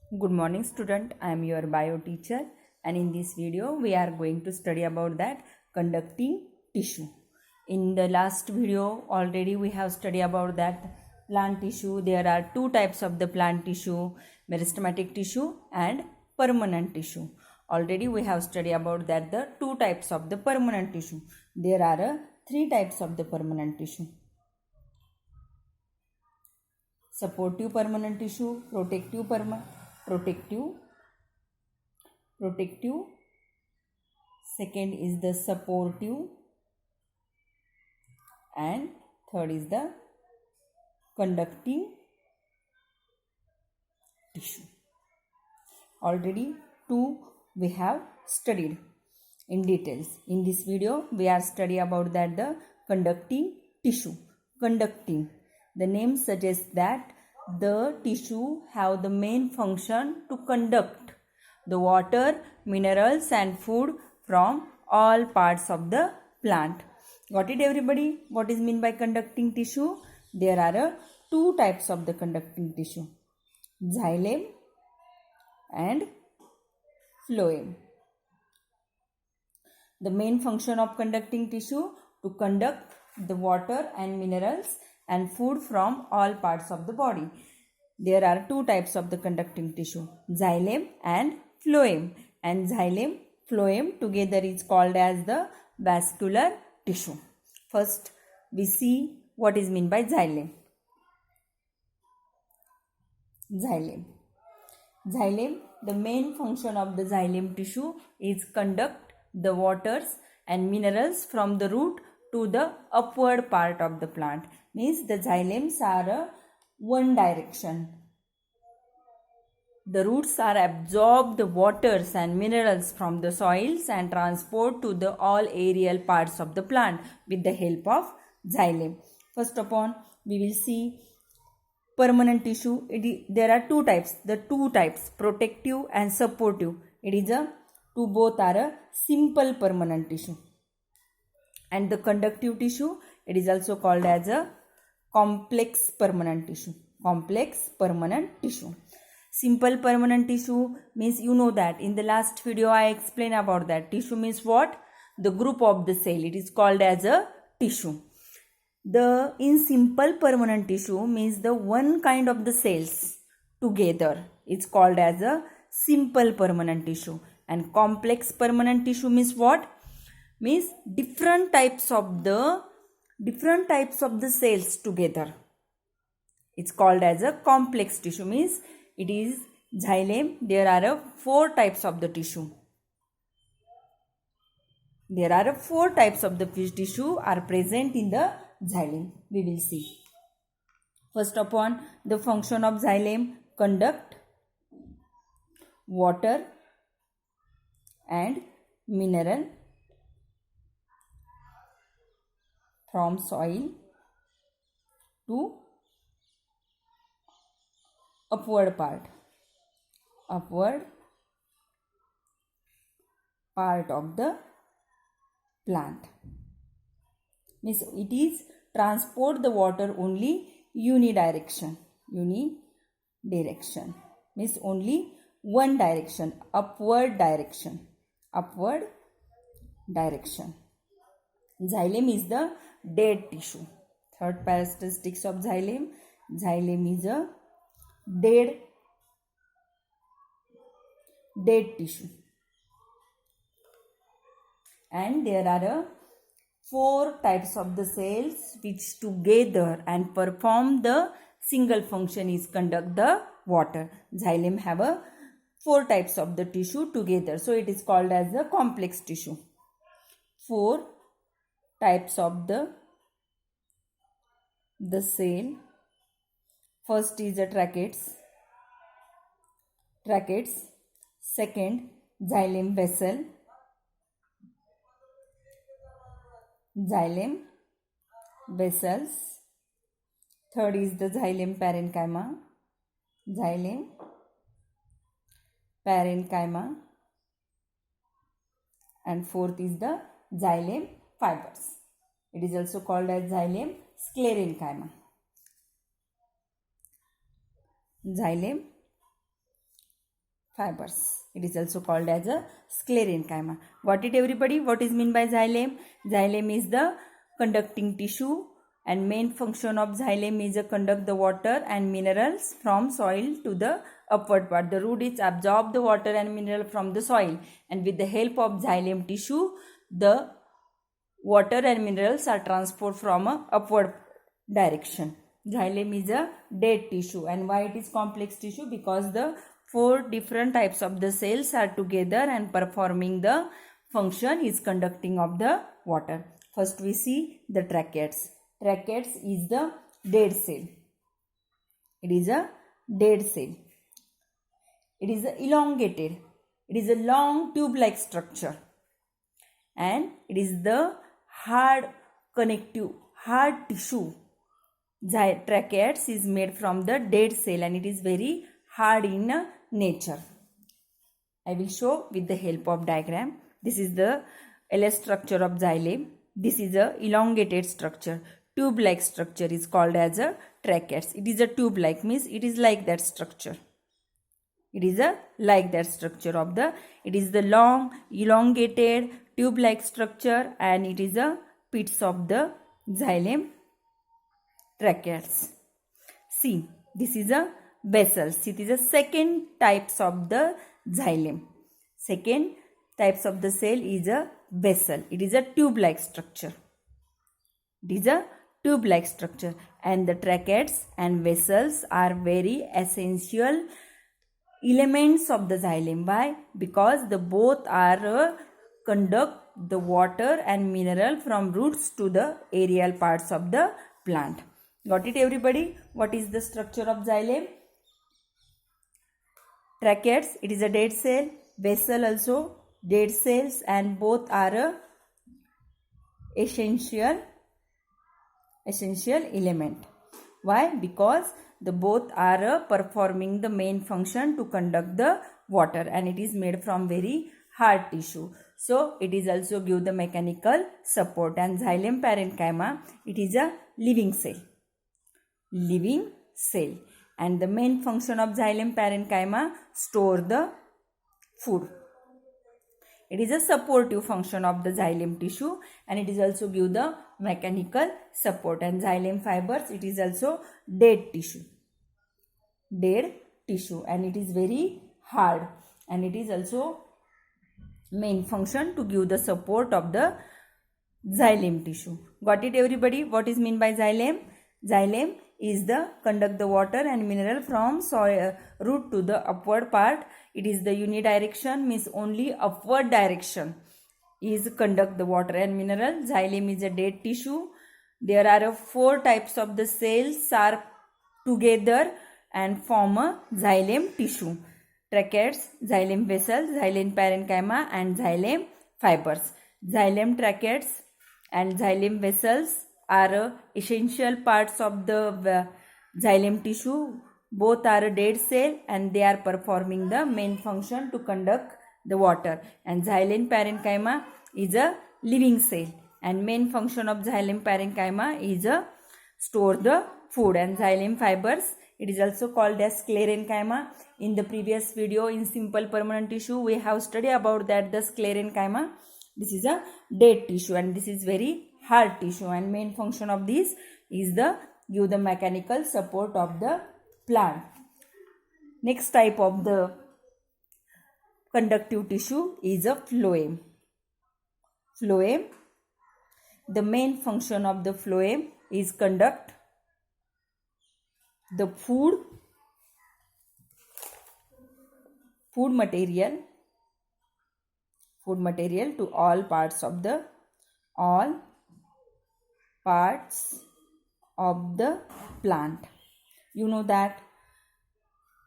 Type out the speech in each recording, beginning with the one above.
Good morning student, I am your bio teacher and in this video we are going to study about that conducting tissue. In the last video already we have studied about that plant tissue. There are two types of the plant tissue, meristematic tissue and permanent tissue. Already we have studied about that the two types of the permanent tissue. There are three types of the permanent tissue. Supportive permanent tissue, protective, second is the supportive, and third is the conducting tissue. Already two we have studied in details. In this video we are studying about that the conducting tissue. Conducting, the name suggests that the tissue have the main function to conduct the water, minerals and food from all parts of the plant. Got it everybody? What is meant by conducting tissue? There are two types of the conducting tissue, xylem and phloem. The main function of conducting tissue to conduct the water and minerals and food from all parts of the body. There are two types of the conducting tissue, xylem and phloem, and xylem phloem together is called as the vascular tissue. First we see what is meant by xylem. Xylem, the main function of the xylem tissue is conduct the waters and minerals from the root to the upward part of the plant. Means the xylems are one direction. The roots are absorb the waters and minerals from the soils and transport to the all aerial parts of the plant with the help of xylem. First upon we will see permanent tissue. There are two types, protective and supportive. Both are a simple permanent tissue. And the conductive tissue, it is also called as a complex permanent tissue. Simple permanent tissue means, you know that in the last video I explained about that. Tissue means what? The group of the cell. It is called as a tissue. In simple permanent tissue means the one kind of the cells together. It's called as a simple permanent tissue. And complex permanent tissue means what? Means different types of the cells together. It's called as a complex tissue. Means it is xylem. There are four types of the tissue. There are four types of the tissue are present in the xylem. We will see. First upon the function of xylem, conduct water and mineral from soil to upward part of the plant. Means it is transport the water only unidirection. Means only one direction, upward direction. Xylem is the dead tissue. Third characteristics of xylem is a dead tissue. And there are four types of the cells which together and perform the single function is conduct the water. Xylem have four types of the tissue together, so it is called as a complex tissue. Four types of the cell. First is the tracheids. Second, xylem vessels. Third is the xylem parenchyma. And fourth is the xylem fibers. It is also called as xylem sclerenchyma. Xylem fibers. It is also called as a sclerenchyma. Got it everybody? What is meant by xylem? Xylem is the conducting tissue, and main function of xylem is to conduct the water and minerals from soil to the upward part. The root is absorb the water and mineral from the soil, and with the help of xylem tissue, the water and minerals are transported from a upward direction. Xylem is a dead tissue. And why it is complex tissue? Because the 4 different types of the cells are together and performing the function is conducting of the water. First we see the tracheids. Tracheids is the dead cell. It is a dead cell. It is elongated. It is a long tube-like structure. And it is the hard connective, hard tissue. Tracheids is made from the dead cell and it is very hard in nature. I will show with the help of diagram. This is the LS structure of xylem. This is a elongated structure. Tube-like structure is called as a tracheids. It is a tube-like, means it is like that structure. It is a like that structure of the, it is the long elongated tube-like structure and it is a pits of the xylem tracheids. See, this is a vessels. It is a second types of the xylem. Second types of the cell is a vessel. It is a tube-like structure. It is a tube-like structure, and the tracheids and vessels are very essential elements of the xylem. Why? Because the both are conduct the water and mineral from roots to the aerial parts of the plant. Got it everybody? What is the structure of xylem? Tracheids, it is a dead cell. Vessel also dead cells, and both are essential element. Why? Because the both are performing the main function to conduct the water, and it is made from very hard tissue. So it is also give the mechanical support. And xylem parenchyma, it is a living cell. Living cell. And the main function of xylem parenchyma, store the food. It is a supportive function of the xylem tissue, and it is also give the mechanical support. And xylem fibers, it is also dead tissue. Dead tissue, and it is very hard, and it is also main function to give the support of the xylem tissue. Got it everybody? What is mean by xylem? Xylem is the conduct the water and mineral from soil root to the upward part. It is the unidirection, means only upward direction is conduct the water and mineral. Xylem is a dead tissue. There are 4 types of the cells are together and form a xylem tissue. Tracheids, xylem vessels, xylem parenchyma, and xylem fibers. Xylem tracheids and xylem vessels are essential parts of the xylem tissue. Both are a dead cell and they are performing the main function to conduct the water. And xylem parenchyma is a living cell, and main function of xylem parenchyma is store the food. And xylem fibers, it is also called as sclerenchyma. In the previous video in simple permanent tissue, we have studied about that the sclerenchyma. This is a dead tissue and this is very hard tissue, and main function of this is the give the mechanical support of the plant. Next type of the conductive tissue is a phloem. Phloem, the main function of the phloem is conduct the food material to all parts of the plant. You know that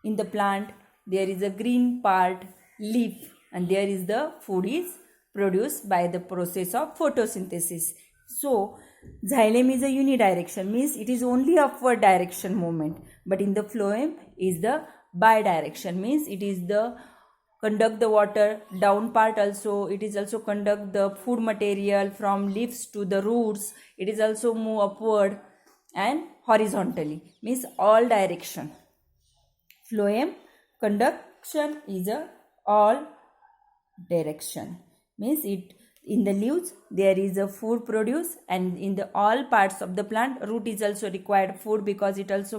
in the plant there is a green part, leaf, and there is the food is produced by the process of photosynthesis. So xylem is a unidirection, means it is only upward direction movement, but in the phloem is the bidirection, means it is the conduct the water down part also. It is also conduct the food material from leaves to the roots. It is also move upward and horizontally, means all direction. Phloem conduction is a all direction, means it in the leaves there is a food produced, and in the all parts of the plant root is also required food, because it also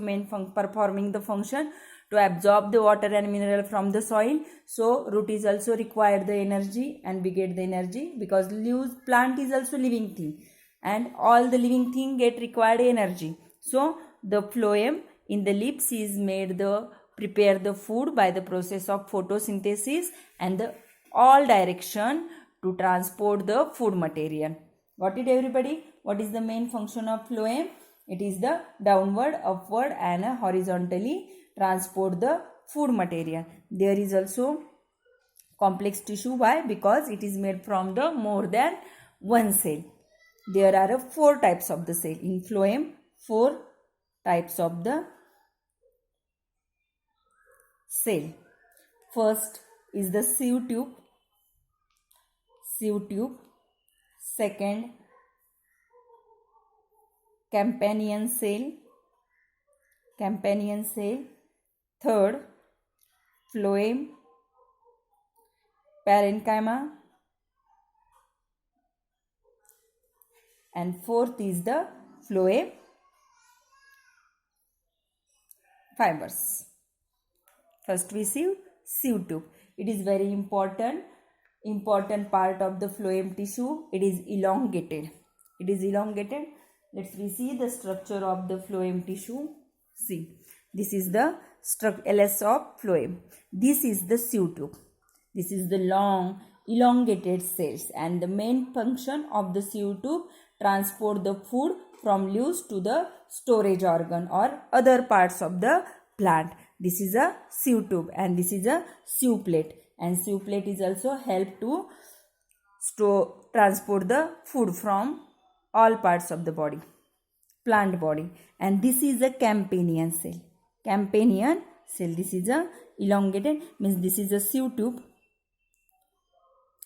performing the function to absorb the water and mineral from the soil. So root is also required the energy, and we get the energy because leaves plant is also living thing, and all the living thing get required energy. So the phloem in the leaves is made the prepare the food by the process of photosynthesis and the all direction to transport the food material. Got it everybody? What is the main function of phloem? It is the downward, upward and horizontally transport the food material. There is also complex tissue. Why? Because it is made from the more than one cell. There are 4 types of the cell in phloem. 4 types of the cell. First is the sieve tube. Second, companion cell. Third, phloem parenchyma, and fourth is the phloem fibers. First we see sieve tube. It is very important part of the phloem tissue. It is elongated. Let's see the structure of the phloem tissue. See, this is the LS of phloem. This is the sieve tube. This is the long elongated cells, and the main function of the sieve tube transport the food from leaves to the storage organ or other parts of the plant. This is a sieve tube, and this is a sieve plate, and sieve plate is also help to transport the food from all parts of the body, plant body. And this is a companion cell. This is a elongated, means this is a sieve tube.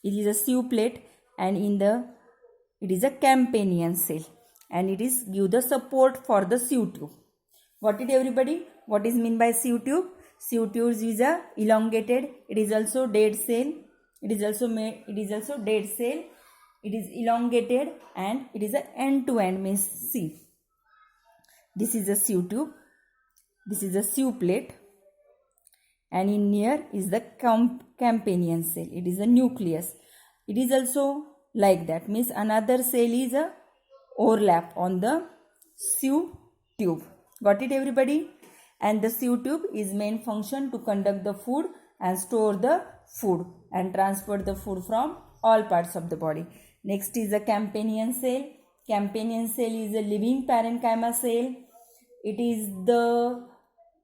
It is a sieve plate, and it is a companion cell, and it is give the support for the sieve tube. Got it everybody? What is mean by sieve tube? Sieve tube is a elongated. It is also dead cell. It is also dead cell. It is elongated, and it is a end to end, means sieve. This is a sieve tube. This is a sieve plate, and in here is the companion cell. It is a nucleus. It is also like that, means another cell is a overlap on the sieve tube. Got it everybody? And the sieve tube is main function to conduct the food and store the food and transport the food from all parts of the body. Next is a companion cell. Companion cell is a living parenchyma cell. It is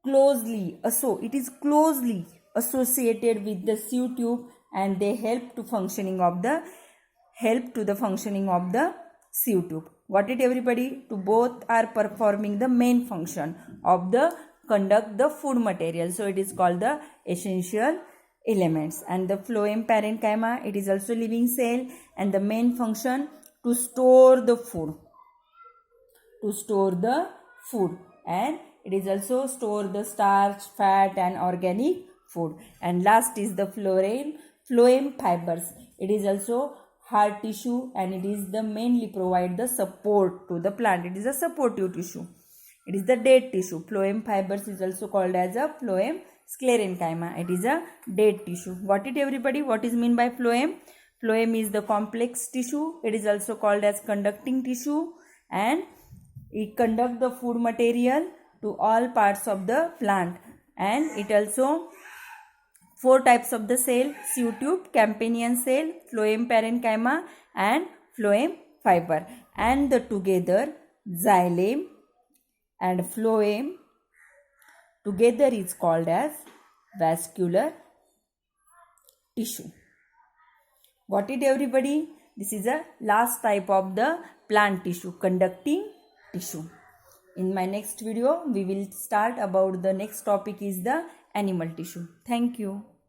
closely associated with the sieve tube, and they help to the functioning of the sieve tube. Got it everybody? To both are performing the main function of the conduct the food material. So it is called the essential elements. And the phloem parenchyma, it is also living cell, and the main function to store the food. And it is also store the starch, fat and organic food. And last is the phloem fibers. It is also hard tissue, and it is the mainly provide the support to the plant. It is a supportive tissue. It is the dead tissue. Phloem fibers is also called as a phloem sclerenchyma. It is a dead tissue. Got it everybody? What is mean by phloem? Phloem is the complex tissue. It is also called as conducting tissue, and it conduct the food material to all parts of the plant. And it also 4 types of the cell: sieve tube, companion cell, phloem parenchyma and phloem fiber. And the together xylem and phloem together is called as vascular tissue. Got it everybody? This is a last type of the plant tissue, conducting tissue. In my next video, we will start about the next topic is the animal tissue. Thank you.